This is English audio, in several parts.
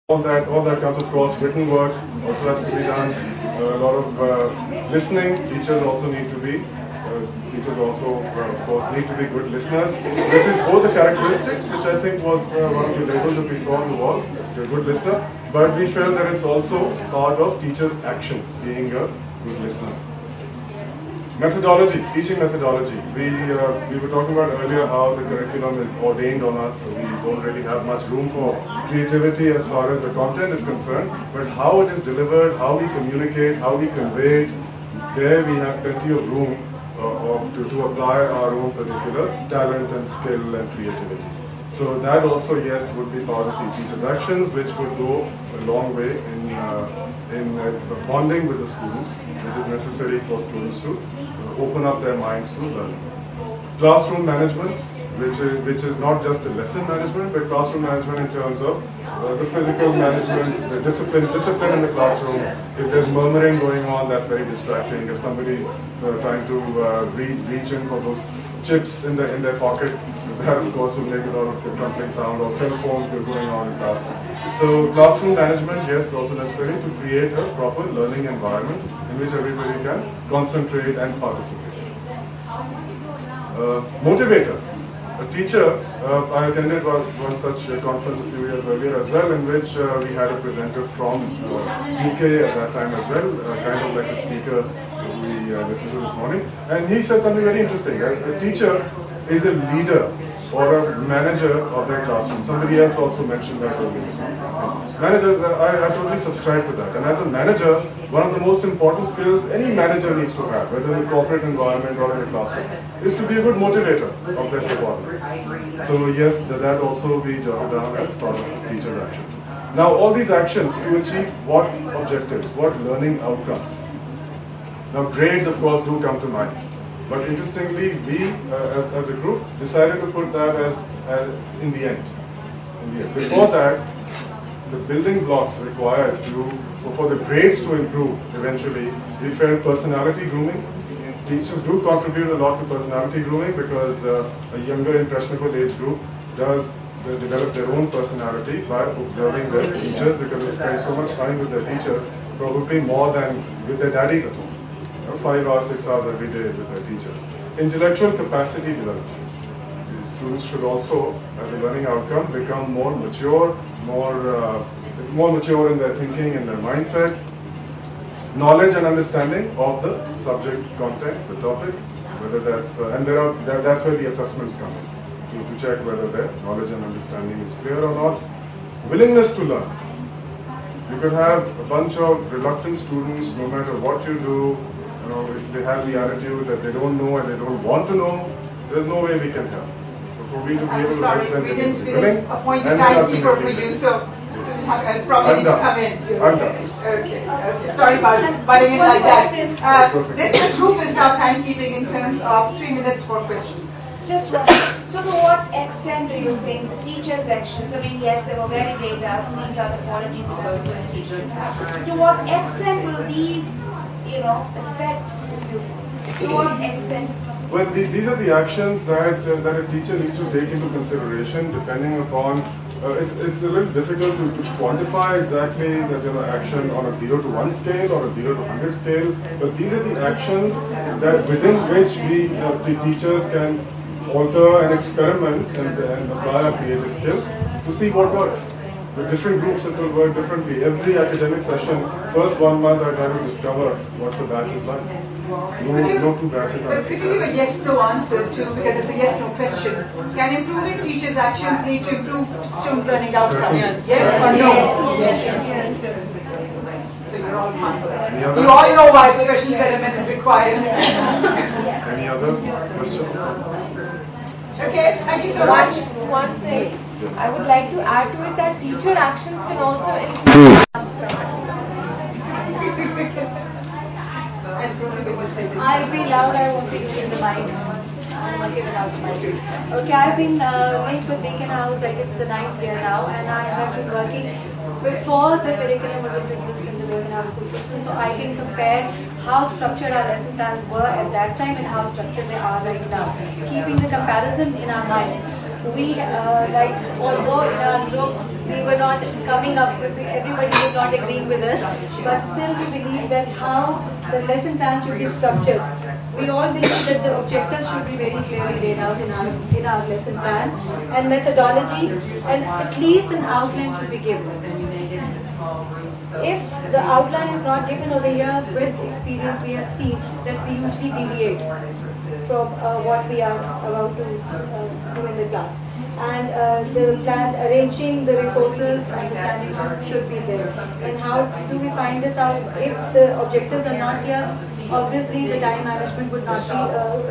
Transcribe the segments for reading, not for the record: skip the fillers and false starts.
all that comes, of course. Written work also has to be done. A lot of listening. Teachers also need to be. Teachers also, of course, need to be good listeners, which is both a characteristic, which I think was one of the labels that we saw on the wall. You're a good listener, but we felt that it's also part of teachers' actions, being a good listener. Methodology, teaching methodology. We were talking about earlier how the curriculum is ordained on us, so we don't really have much room for creativity as far as the content is concerned, but how it is delivered, how we communicate, how we convey it, there we have plenty of room to apply our own particular talent and skill and creativity. So that also, yes, would be part of the teachers' actions, which would go a long way in bonding with the students, which is necessary for students to open up their minds to learning. Classroom management, which is not just the lesson management, but classroom management in terms of the physical management, the discipline in the classroom. If there's murmuring going on, that's very distracting. If somebody's trying to reach in for those chips in their pocket, that of course will make a lot of crumpling sound, or cell phones going on in class. So classroom management, yes, also necessary to create a proper learning environment in which everybody can concentrate and participate. Motivator. A teacher, I attended one such conference a few years earlier as well, in which we had a presenter from UK at that time as well, kind of like the speaker we listened to this morning. And he said something very interesting. A teacher is a leader or a manager of their classroom. Somebody else also mentioned that earlier this morning. Manager, I totally subscribe to that. And as a manager, one of the most important skills any manager needs to have, whether in a corporate environment or in a classroom, is to be a good motivator of their subordinates. So yes, that also we jotted down as part of teachers' actions. Now all these actions to achieve what objectives, what learning outcomes. Now grades of course do come to mind. But interestingly, we as a group decided to put that as in the end. Before that, the building blocks required for the grades to improve eventually, we felt personality grooming. Teachers do contribute a lot to personality grooming because a younger impressionable age group does develop their own personality by observing their teachers, because they spend so much time with their teachers, probably more than with their daddies at home. 5 hours, 6 hours every day with their teachers. Intellectual capacity development. Students should also, as a learning outcome, become more mature, more mature in their thinking and their mindset. Knowledge and understanding of the subject content, the topic, whether that's and that's where the assessments come in to check whether their knowledge and understanding is clear or not. Willingness to learn. You could have a bunch of reluctant students, no matter what you do. If they have the attitude that they don't know and they don't want to know, there's no way we can help. So for me to be able to help them, we didn't appoint a timekeeper for you, so I probably need to come in. I'm done. Okay. Sorry about butting in like that. This group is now timekeeping in terms of 3 minutes for questions. Just one. So to what extent do you think the teachers' actions, I mean, yes, they were very laid out, these are the qualities that those teachers have. To what extent will these affect the students? To what extent? Well, these are the actions that a teacher needs to take into consideration, depending upon. It's a little difficult to quantify exactly that action on a 0 to 1 scale or a 0 to 100 scale. But these are the actions that within which we, the teachers, can alter and experiment and apply our creative skills to see what works. With different groups, it will work differently. Every academic session, first 1 month, I try to discover what the batch is like. No two batches are necessary. But could you give a yes-no answer to, because it's a yes-no question, can improving teachers' actions lead to improved student learning outcomes? Yes or no? Yes. So you're all confident. You all know why professional development is required. Any other question? Okay, thank you so much. One thing. Yes. I would like to add to it that teacher actions can also improve. I'll be loud, I won't be using the mic. I'm okay without the mic. Okay, I've been linked with Beacon House, like it's the 9th year now, and I have been working before the curriculum was introduced in the Beacon House school system, so I can compare how structured our lesson plans were at that time and how structured they are right now. Keeping the comparison in our mind, we, although in our group we were not coming up with, everybody was not agreeing with us, but still we believe that how the lesson plan should be structured. We all believe that the objectives should be very clearly laid out in our lesson plan, and methodology, and at least an outline should be given. If the outline is not given over here, with experience we have seen that we usually deviate from what we are about to do in the class. And the plan, arranging the resources and the planning should be there. And how do we find this out? If the objectives are not clear, obviously the time management would not be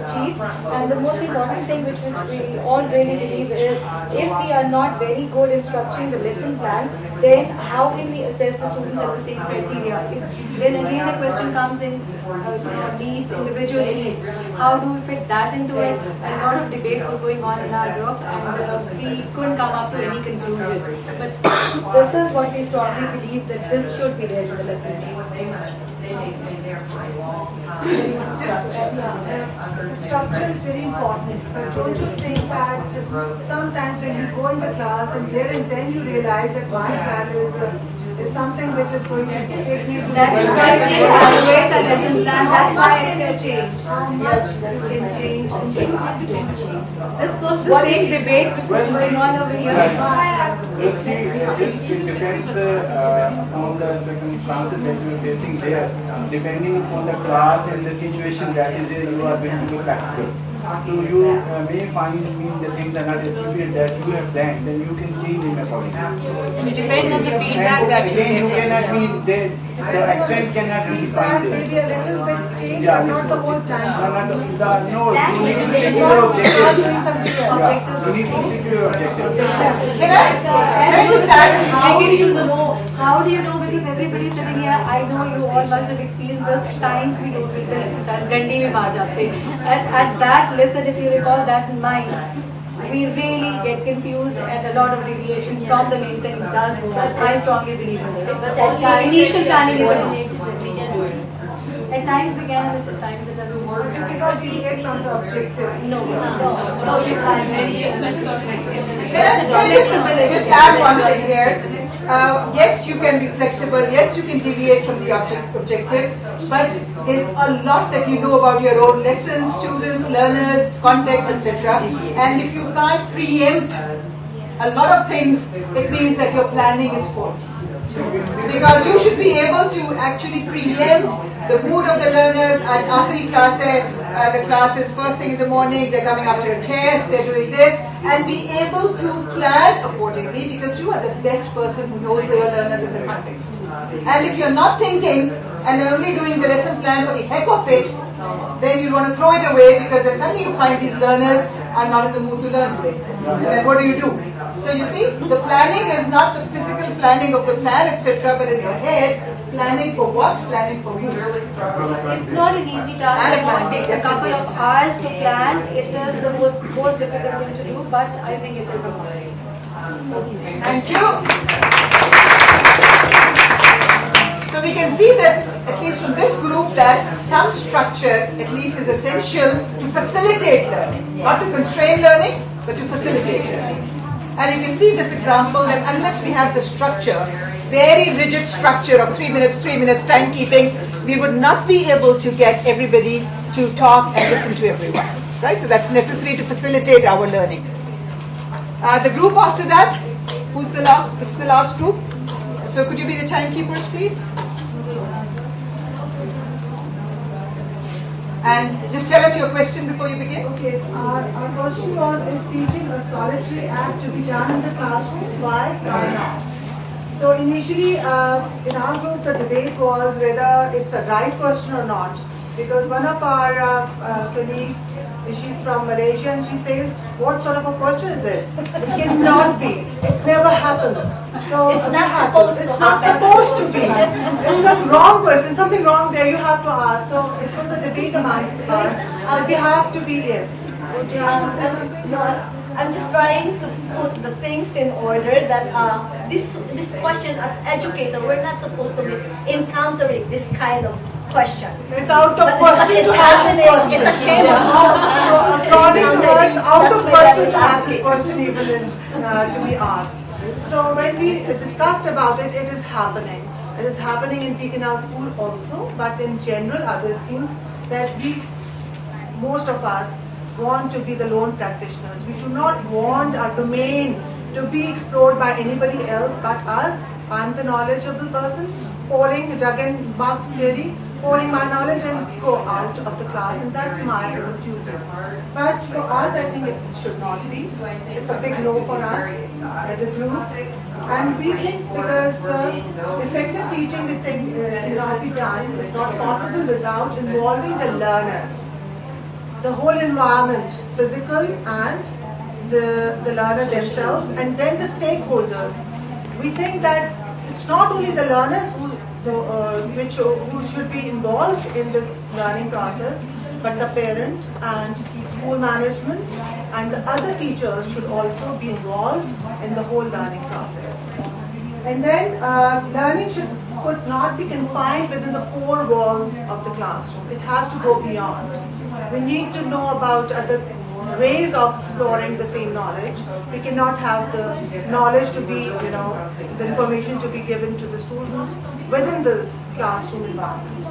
achieved. And the most important thing which we all really believe is, if we are not very good in structuring the lesson plan, then how can we assess the students at the same criteria? Then again the question comes in needs, individual needs. How do we fit that into it? A lot of debate was going on in our group, and we couldn't come up to any conclusion. But this is what we strongly believe, that this should be there in the lesson plan. Structure is very important, but don't you think that sometimes when you go into class and there and then you realize that my plan is something which is going to take me to That is why we evaluate the lesson plan. That's how why can you change? How much you can change in the class? this was the same debate which was going on over here. It depends on the circumstances that you are facing there. Depending upon the class and the situation that is there, you are going to be flexible. So you may find the things are not appropriate that you have planned, then you can change them accordingly. It depends on the feedback that you Again, you get. cannot be, the extent cannot be defined. Maybe a little bit change, but not the whole plan. No, you need to stick to your objectives. You need to stick to your objectives. Can I just add? How do you know? How do you know? Because everybody sitting here, I know you all must have experienced this. At times we don't read the lesson plans, dandi mein maar jate. At that lesson, if you recall that in mind, we really get confused, and a lot of deviation from the main thing does. I strongly believe in this. Only initial planning is enough. At times we can, at times it doesn't work. You cannot deviate from the objective. No, you can't. Can I just add one thing here? Yes, you can be flexible. Yes, you can deviate from the objectives. But there's a lot that you know about your own lessons, students, learners, context, etc. And if you can't preempt a lot of things, it means that your planning is faulty. Because you should be able to actually preempt the mood of the learners. At Akhri class, the class is first thing in the morning, they're coming after a test, they're doing this, and be able to plan accordingly, because you are the best person who knows your learners in the context. And if you're not thinking and you're only doing the lesson plan for the heck of it, then you want to throw it away, because then suddenly you find these learners are not in the mood to learn today. And then what do? So you see, the planning is not the physical planning of the plan, etc., but in your head, planning for what? Planning for you. It's not an easy task. It might take a couple of hours to plan. It is the most difficult thing to do, but I think it is a must. Thank you. So we can see that, at least from this group, that some structure at least is essential to facilitate learning. Not to constrain learning, but to facilitate learning. And you can see this example that unless we have the structure, very rigid structure of 3 minutes, timekeeping, we would not be able to get everybody to talk and listen to everyone. Right? So that's necessary to facilitate our learning. The group after that, who's the last? Which is the last group? So could you be the timekeepers, please? And just tell us your question before you begin. Okay, our question was, is teaching a solitary act to be done in the classroom? Why or not? So initially, in our group, the debate was whether it's a right question or not. Because one of our colleagues, she's from Malaysia, and she says, what sort of a question is it? It cannot be. It's never happened. So It's not supposed to It's not happen. supposed to be. It's a wrong question. Something wrong there. You have to ask. So it was a debate amongst us. But we have to be yes. Would you have to say something? No, I'm just trying to put the things in order that this question, as educator, we're not supposed to be encountering this kind of question. It's out of But question it's to have this happening. question. It's a shame. According to her, it's out of That's why I question was to have this asking. question even to be asked. So when we discussed about it, it is happening. It is happening in Pekinau School also, but in general other schools that most of us want to be the lone practitioners. We do not want our domain to be explored by anybody else but us. I'm the knowledgeable person, pouring Jagan Marx theory, pouring my knowledge and go out of the class, and that's my own duty. But for us, I think it should not be. It's a big no for us as a group. And we think because effective teaching cannot be done, it's not possible without involving the learners. The whole environment, physical and the learner themselves, and then the stakeholders. We think that it's not only the learners who should be involved in this learning process, but the parent and school management and the other teachers should also be involved in the whole learning process. And then learning could not be confined within the four walls of the classroom. It has to go beyond. We need to know about other ways of exploring the same knowledge. We cannot have the knowledge to be, the information to be given to the students within the classroom environment.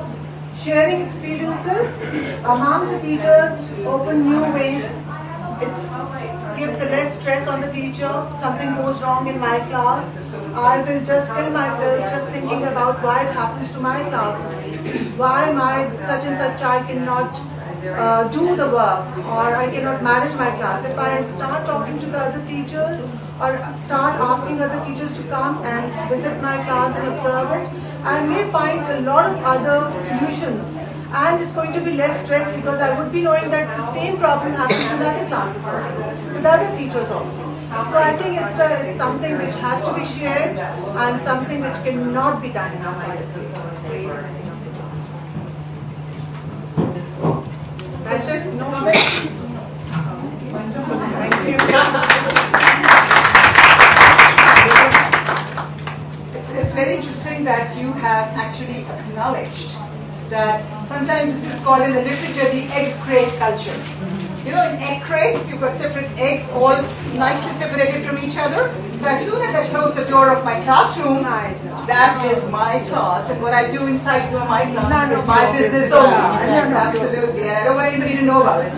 Sharing experiences among the teachers, open new ways. It gives a less stress on the teacher. Something goes wrong in my class, I will just kill myself just thinking about why it happens to my class. Why my such and such child cannot do the work, or I cannot manage my class. If I start talking to the other teachers or start asking other teachers to come and visit my class and observe it, I may find a lot of other solutions, and it's going to be less stress because I would be knowing that the same problem happens in other classes with other teachers also. So I think it's something which has to be shared and something which cannot be done in a solitary way. That's it. No comments. Wonderful. Thank you. It's very interesting that you have actually acknowledged that sometimes this is called in the literature the egg crate culture. You know, in egg crates, you've got separate eggs, all nicely separated from each other. So as soon as I close the door of my classroom, that is my class, and what I do inside my class is my business only. Absolutely, and I don't want anybody to know about it.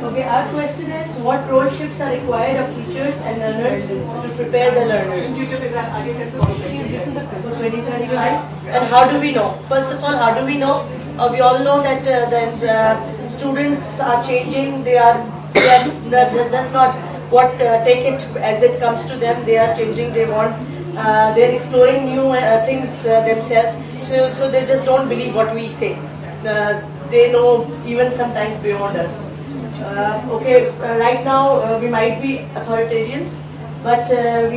Okay, our question is, what role shifts are required of teachers and learners to prepare the learners? For 2035. And how do we know? First of all, how do we know? We all know that the students are changing. They are just not take it as it comes to them. They are changing. They want. They're exploring new things themselves. So they just don't believe what we say. They know even sometimes beyond us. Right now we might be authoritarians, but we